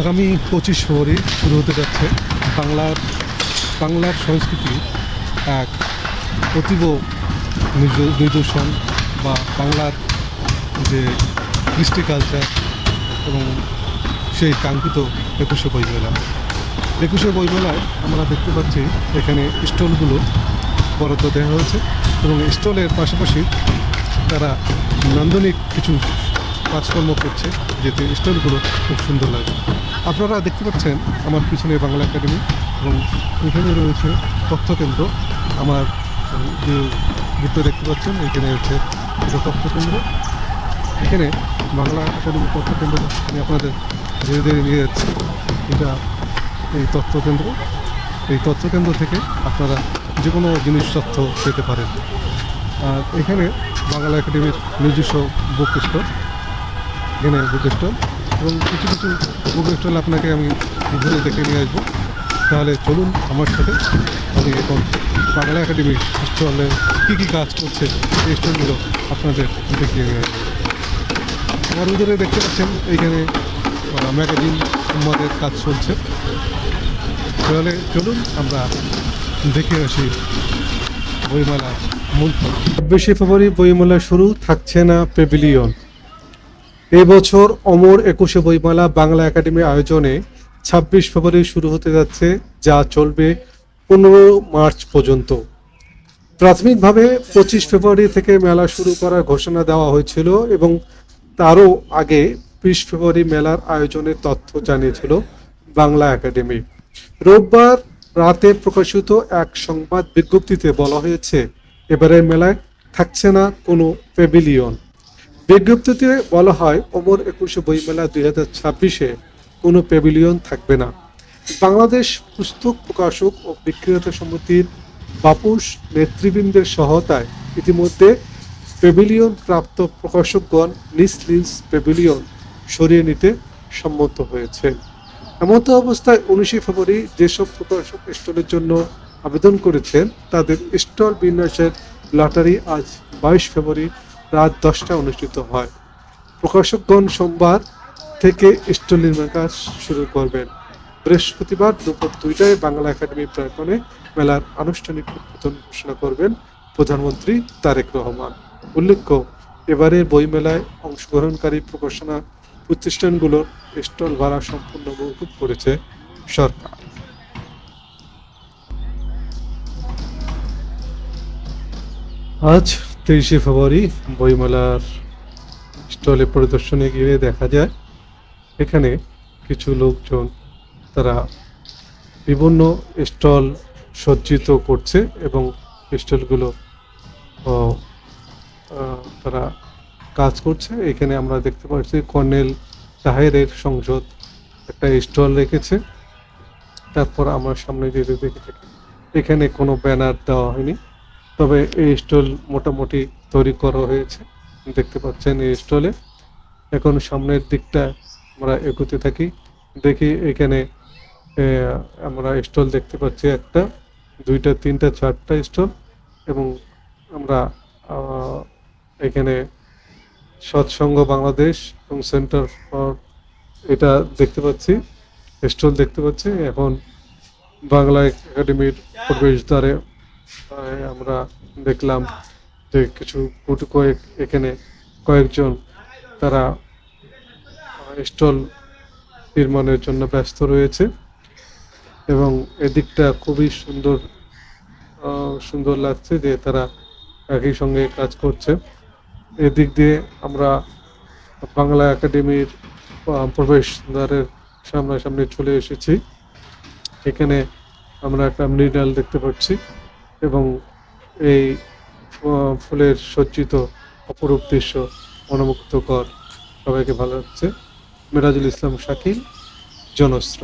আগামী 25 ফেব্রুয়ারি শুরু হতে যাচ্ছে বাংলার সংস্কৃতি এক অতীব নিদর্শন বা বাংলার যে কৃষ্টি কালচার এবং সেই কাঙ্ক্ষিত 21শে বইমেলা। 21শে বইমেলায় আমরা দেখতে পাচ্ছি এখানে স্টলগুলো বরাদ্দ দেওয়া হয়েছে এবং স্টলের পাশাপাশি তারা নান্দনিক কিছু কাজকর্ম করছে, যাতে স্টলগুলো খুব সুন্দর লাগে। আপনারা দেখতে পাচ্ছেন আমার পিছনে বাংলা একাডেমি এবং এখানে রয়েছে তথ্যকেন্দ্র। আমার যে ভিতরে দেখতে পাচ্ছেন এখানে হচ্ছে এটা তথ্যকেন্দ্র। এখানে বাংলা একাডেমি তথ্যকেন্দ্র আমি আপনাদের ধীরে ধীরে নিয়ে যাচ্ছি। এটা এই তথ্যকেন্দ্র। এই তথ্যকেন্দ্র থেকে আপনারা যে কোনো জিনিস তথ্য পেতে পারেন। আর এখানে বাংলা একাডেমির নিজস্ব বুক স্টল, এখানে বুক স্টল এবং কিছু কিছু বুক স্টল আপনাকে আমি ঘুরে দেখে নিয়ে আসবো। তাহলে চলুন আমার সাথে, আমি এখন বাংলা একাডেমির স্টলে কী কী কাজ করছে এই স্টলগুলো আপনাদের দেখিয়ে নিয়ে আসবো। আমার ভিতরে দেখতে পাচ্ছেন এইখানে ম্যাগাজিন আমাদের কাজ চলছে। তাহলে চলুন আমরা দেখে আসি বইমেলার মূল। 26শে ফেব্রুয়ারি বইমেলা শুরু, থাকছে না প্যাভিলিয়ন। এবছর অমর 21শে বইমেলা বাংলা একাডেমি আয়োজনে 26 ফেব্রুয়ারি শুরু হতে যাচ্ছে, যা চলবে 15 মার্চ পর্যন্ত। প্রাথমিকভাবে 25 ফেব্রুয়ারি থেকে মেলা শুরু করার ঘোষণা দেওয়া হয়েছিল এবং তারও আগে 20 ফেব্রুয়ারি মেলার আয়োজনের তথ্য জানিয়েছিল বাংলা একাডেমি। রোববার রাতে প্রকাশিত এক সংবাদ বিজ্ঞপ্তিতে বলা হয়েছে, এবারের মেলায় থাকছে না কোনো প্যাভিলিয়ন। বিজ্ঞপ্তিতে বলা হয়, অমর 21শে বইমেলা 2026-এ কোনো প্যাভিলিয়ন থাকবে না। বাংলাদেশ পুস্তক প্রকাশক ও বিক্রেতা সমিতির বাপুস নেতৃবৃন্দের সহায়তায় ইতিমধ্যে প্যাভিলিয়ন প্রাপ্ত প্রকাশকগণ নিজ নিজ প্যাভিলিয়ন সরিয়ে নিতে সম্মত হয়েছে। এমতো অবস্থায় 19শে ফেব্রুয়ারি যেসব প্রকাশক স্টলের জন্য আবেদন করেছেন তাদের স্টল বিন্যাসের লটারি আজ 22 ফেব্রুয়ারি রাত 10টায় অনুষ্ঠিত হয়। প্রকাশকগণ সোমবার থেকে স্টল নির্মাণ কাজ শুরু করবেন। বৃহস্পতিবার দুপুর 2টায় বাংলা একাডেমি প্রাঙ্গণে মেলার আনুষ্ঠানিক উদ্বোধন ঘোষণা করবেন প্রধানমন্ত্রী তারেক রহমান। উল্লেখ্য, এবারে বইমেলায় অংশগ্রহণকারী প্রকাশনা প্রতিষ্ঠানগুলোর স্টল ভাড়া সম্পূর্ণ মওকুফ করেছে সরকার। আজ 23শে ফেব্রুয়ারি বইমেলার স্টলে পরিদর্শনে গিয়ে দেখা যায় এখানে কিছু লোকজন তারা বিভিন্ন স্টল সজ্জিত করছে এবং স্টলগুলো তারা কাজ করছে। এখানে আমরা দেখতে পাচ্ছি কর্নেল তাহেরের সংসদ একটা স্টল রেখেছে। তারপর আমার সামনে যেতে দেখে থাকি এখানে কোনো ব্যানার দেওয়া হয়নি, তবে এই স্টল মোটামুটি তৈরি করা হয়েছে দেখতে পাচ্ছেন এই স্টলে। এখন সামনের দিকটা আমরা এগোতে থাকি, দেখি এখানে আমরা স্টল দেখতে পাচ্ছি একটা, দুইটা, তিনটা, চারটা স্টল এবং আমরা এখানে সৎসঙ্গ বাংলাদেশ এবং সেন্টার ফর এটা দেখতে পাচ্ছি, স্টল দেখতে পাচ্ছি। এখন বাংলা একাডেমির প্রবেশদ্বারে আমরা দেখলাম যে কিছু এখানে কয়েকজন তারা স্টল নির্মাণের জন্য ব্যস্ত রয়েছে এবং এদিকটা খুবই সুন্দর লাগছে যে তারা একই সঙ্গে কাজ করছে। এদিক দিয়ে আমরা বাংলা একাডেমির প্রবেশদ্বারের সামনাসামনি চলে এসেছি। এখানে আমরা একটা মৃণাল দেখতে পাচ্ছি এবং এই ফুলের সজ্জিত অপরূপ দৃশ্য মনোমুগ্ধকর, সবাইকে ভালো লাগছে। মেরাজুল ইসলাম শাকিল, জনস্র।